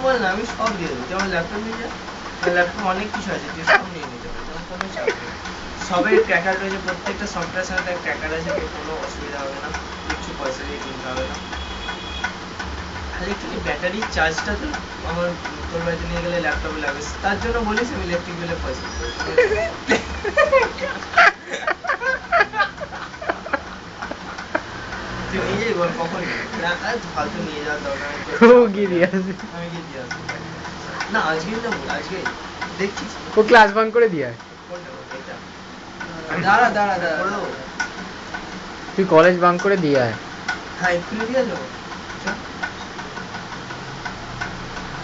বল না, আমি সব দিয়ে দেবো। যেমন ল্যাপটপ নিয়ে যা, ল্যাপটপ অনেক কিছু আছে, তুই সব নিয়ে নিতে পারিস, যেমন কোনো চাপ নেই। সবের ক্র্যাকার রয়েছে, প্রত্যেকটা সফটওয়্যার সাথে ক্র্যাকার আছে, তোর কোনো অসুবিধা হবে না, কিছু পয়সা দিয়ে কিনতে হবে না। খালি একটু ব্যাটারির চার্জটা তো আমার তোর বাড়িতে নিয়ে গেলে ল্যাপটপে লাগবে, তার জন্য বলিস আমি ইলেকট্রিক বিলে পয়সা তুই নিয়ে যাই বল কখন ফালতু নিয়ে যাওয়ার দরকার নেই। আমি গিয়ে দিয়ে আসবো না, আজকেই যাবো, আজকে দেখছিস ও ক্লাস বাঙ্ক করে দিয়ে আয়। দাঁড়া দাঁড়া দাঁড়া, তুই কলেজ বাঙ্ক করে দিয়ে আয়। হ্যাঁ এক্ষুনি দিয়ে যাবো।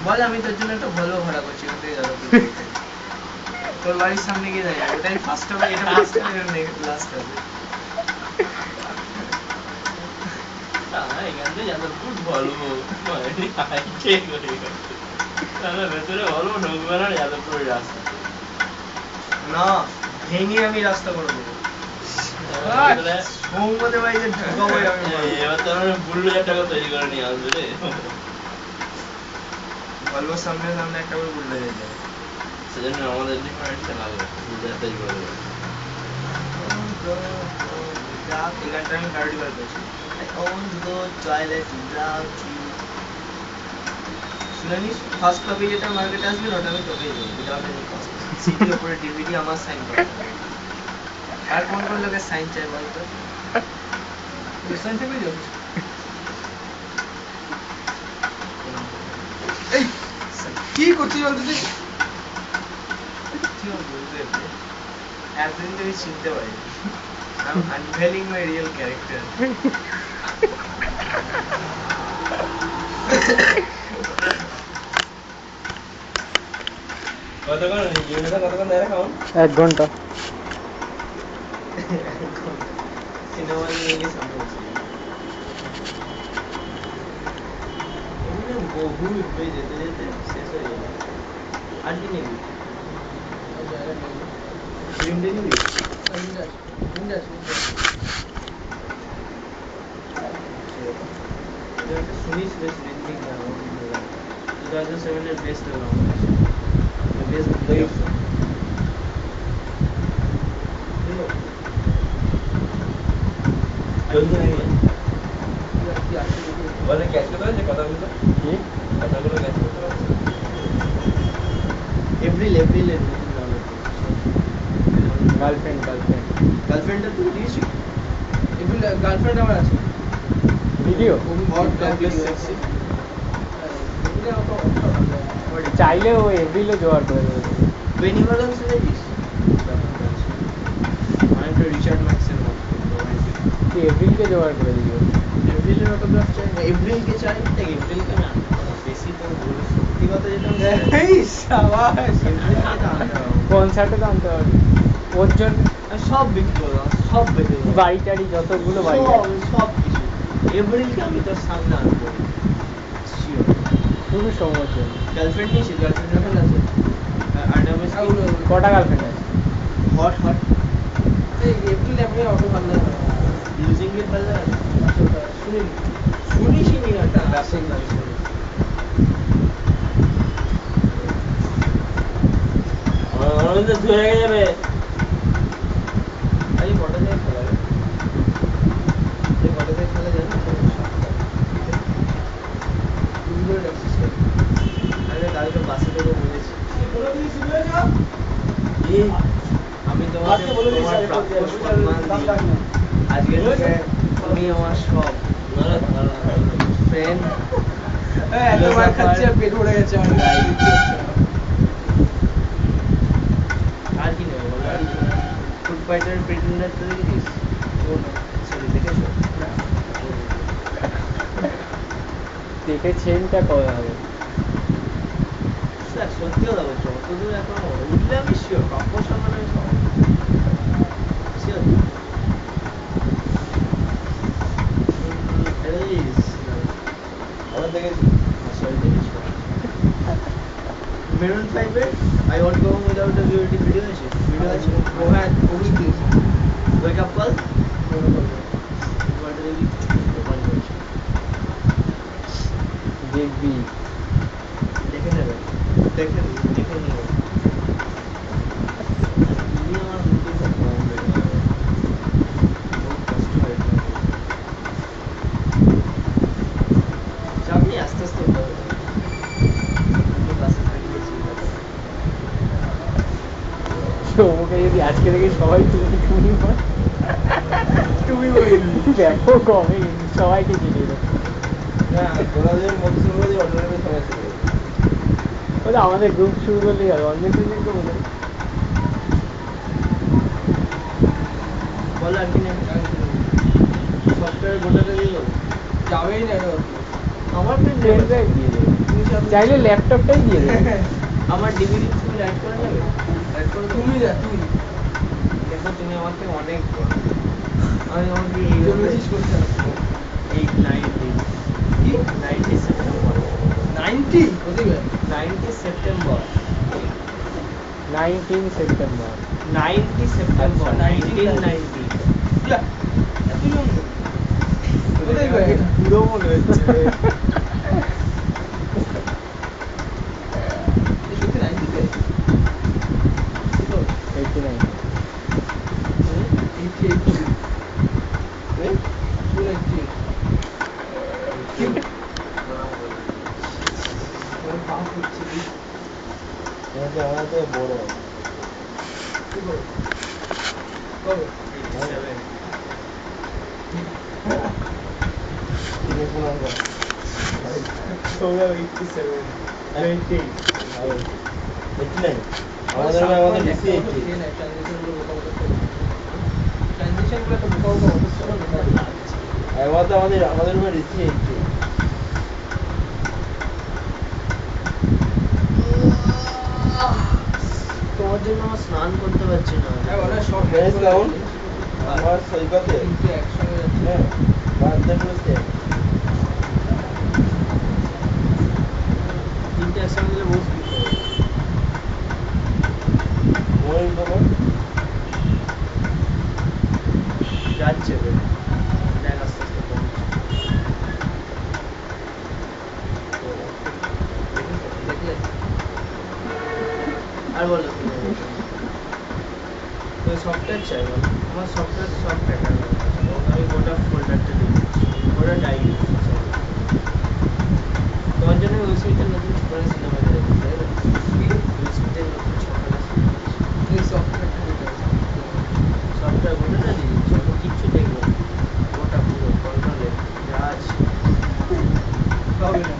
বল আমি তোর জন্য একটা ভালো ভাড়া করছি, ওখান থেকে যাবো তোর বাড়ির সামনে গিয়ে যাই, ওটাই ফার্স্ট হবে, এটা ফার্স্ট হবে, এটা লাস্ট হবে। এখান থেকে যাদবপুর বলবো ভেতরে বলবো ঢুকবে না যাদবপুরের রাস্তা না, ভেঙে আমি রাস্তা করে দেবো। সৌম্যদের বাড়িতে ঢুকাবো আমি, এবার তো আমরা বুলডোজার টাকা তৈরি করে নিয়ে আসবে রে। বলবো সামনে সামনে একটা করে বুলডোজার যাবে, সেজন্য আমাদের ডিপার্টমেন্টটা লাগবে বুলডোজার তৈরি করে দেবে। এই গানটা আমি প্যারোডি বার করছি। I want to go toilet without you. শুনানিস ফার্স্ট কপি যেটা মার্কেটে আসবে ওটা আমি তোকেই দেবো, উইদাউট এনি কস্ট। সিটির উপরে ডিভিডি আমার সাইন করা। আর কোন কোন লোকের সাইন চাই বলতো? সাইন চাই দিও। এই কি করছিস বলতো তুই? কি বলতে রে? এতদিন ধরে চিনতে পারি। I'm unveiling my real character. কতক্ষণ ইউনিটটা কতক্ষণ ধরে খাও? 1 ঘন্টা। সিনেমা নিয়ে গিয়ে সামনে বহু হয়ে যেতে যেতে শেষ হয়ে যাবে। আর কি নিবি? নিবি শুনিস বেশ রিদমিক গান 2007 এর বেস্ট গান, বেস্ট ওয়েভ বলে ক্যাচ করতে পারছে কথাগুলো, কি কথাগুলো ক্যাচ করতে পারছে? এপ্রিল গার্লফ্রেন্ডটা তুই দিয়েছিস? এপ্রিল গার্লফ্রেন্ড আমার আছে, ভিডিও হট টপলেস সেক্সি। চাইলে ও এভরিলও জোগাড় করে দেবে। বেনিমালাম শুনেছিস? অনেকটা রিচার্ড ম্যাক্সের মতো। তুই এভরিলকে জোগাড় করে দিবি। এপ্রিলের অটোগ্রাফ চাই না, এপ্রিলকে চাই, দেখ এপ্রিলকে না বেশি তো সত্যি কথা যেটা এই সাবাস এপ্রিলকে তো আনতে হবে, কনসার্টে তো আনতে হবে ওর জন্য। সব বিক্রি করলাম, সব বেঁধে বাড়ি টাড়ি যতগুলো বাড়ি সব কিছু এপ্রিলকে আমি তোর সামনে আনবো শিওর। খুবই সমস্যা। গার্লফ্রেন্ড নিয়েছিস? গার্লফ্রেন্ড যখন আছে কটা গার্লফ্রেন্ড আছে? হট এই এপ্রিল আমি অটো ভালো লাগে, লুজিং এর ভালো লাগে। শুনিসই নি একটা ব্যাপক গান শুনি। আমাদের তো ধুয়ে যাবে আরে কটা যায় খেলা রে, এই কটা যায় খেলা যায় না সুন্দর রাখছিস। আরে কালকে বাসে থেকে বলেছি আমি তোমাকে তোমার প্রাপ্য সম্মান দিই, আজকে থেকে তুমি আমার সব ফ্রেন্ড। এতবার খাচ্ছে পেট ভরে গেছে আমার। আর কি নেবে বলো? ফুড ফাইটার প্রেটেন্ডার তো দেখেছিস? সরি দেখেছো? দেখেছেনটা কবে হবে? স্যার সত্যি কথা বলছো, অতদূর এখন উঠলে আমি শিওর প্রাপ্য সম্মান আমি সব শিওর। মেরুন 5 এর I want to go home without a VOD video আছে, ও হ্যাঁ ওই দিয়েছে ওয়েক আপ কল দেখবি দেখে নিও। তুমি আমার রুটিন বহুত কষ্ট হয় এটা। চাপ নিয়ে আস্তে আস্তে উঠাবে। তুমি পাশে থাকলে চিন্তা করো। ওকে যদি আজকে থেকে সবাই তুমি বল, তুমি বলবি দেখো কমে সবাইকে চিনিয়ে দেবো। না তোরা যে মধ্যে যে অটোমেটিক সবাই চলে যাবে। বলে আমাদের গ্রুপ শুরু করলেই হবে, অন্য দিনকে বলে বল আর কি নেই সফটওয়্যার গোটাটা দিয়ে দেবো। যাবেই না এটা আমার পেন ড্রাইভ দিয়ে দেবে, চাইলে ল্যাপটপটাই দিয়ে দেবে। আমার ডিভিডি তুমি রাইট করে যাবে। রাইট করে তুমি যা তুমি দেখো তুমি আমার থেকে অনেক বড়। আমি তোমাকে এইভাবে করতে আসবো 8-9 কি 90 সেপ্টেম্বর 90 কদিবে 90 সেপ্টেম্বর 19 সেপ্টেম্বর 90 সেপ্টেম্বর 1990 যা এত জন কোথায় গেল পুরো মনে হচ্ছে এই সত্যি 90 তে 89 আমাদের বড় আমাদের রুমে রিসি 80 তোমার জন্য আমার স্নান করতে পারছি না আমার সৈকতে হ্যাঁ বার্থডে করেছে তিনটে একসঙ্গে মিলে বসবি ওই বাবা যাচ্ছে দেখ আস্তে আস্তে পৌঁছে দেখলে আর বলো ওই সফটওয়্যার চাই বলো আমার সফটওয়্যার সব প্যাটার্ন আমি গোটা ফোল্ডারটা দিয়ে দিচ্ছি গোটা ডাইরি তোমার জন্য ওয়েবসাইটের নতুন ছটা সিনেমা রেখেছি তাই না ওয়েবসাইটের নতুন ছটা সফটওয়্যার গোটাটা দিয়ে দিচ্ছি অন্য কিচ্ছু দেখবো না গোটা পুরো কন্ট্রোলে যা আছে হবে না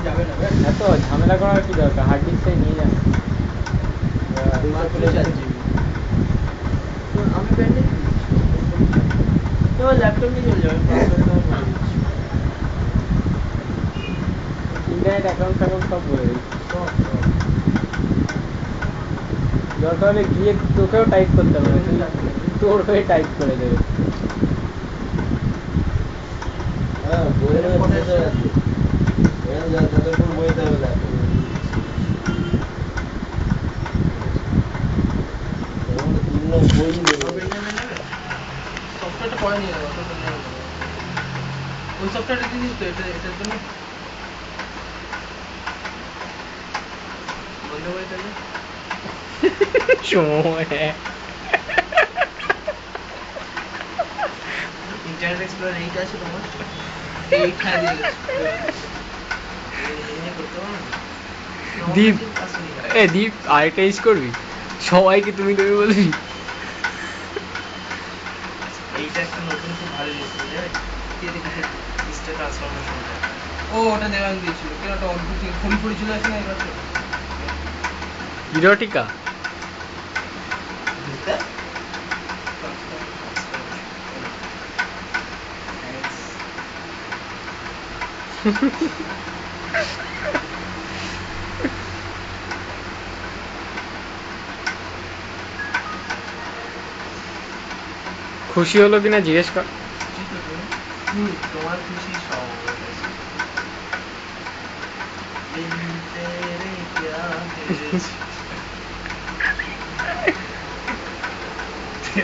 যাবে না এত ঝামেলা করার কি দরকার, হার্ড ডিস্কটাই নিয়ে যান। আমি ব্যান্ডেজ তোমার ল্যাপটপ নিয়ে চলে যাবে ইন্টারনেট অ্যাকাউন্ট ফ্যাকাউন্ট সব বলে দিই, দরকার হলে গিয়ে তোকেও টাইপ করতে হবে না, তোর হয়ে টাইপ করে দেবে। হ্যাঁ বইয়ের যাদবপুর বইতে হবে বই সফটওয়্যারটা পরে নিয়ে যাবো ওই সফটওয়্যারটা দিস তো এটার জন্য বন্ধ করে তাহলে সময় ইন্টারনেট এক্সপ্লোরার 8 আছে তোমার 8 হ্যাঁ দিয়ে করতে পারো না দীপ, এ দীপ আরেকটা ইউজ করবি, সবাইকে তুমি তুমি বলবি। এইটা একটা নতুন খুব ভালো জিনিস ট্রান্সফরমেশনটা ও ওটা দেওয়ান দিয়েছিল কেন ওটা অদ্ভুত খড়ি খড়ি চলে আসে না এবার ইরোটিকা খুশি হলো কিনা জিজ্ঞেস কর। তোমার খুশি সব तेरे क्या है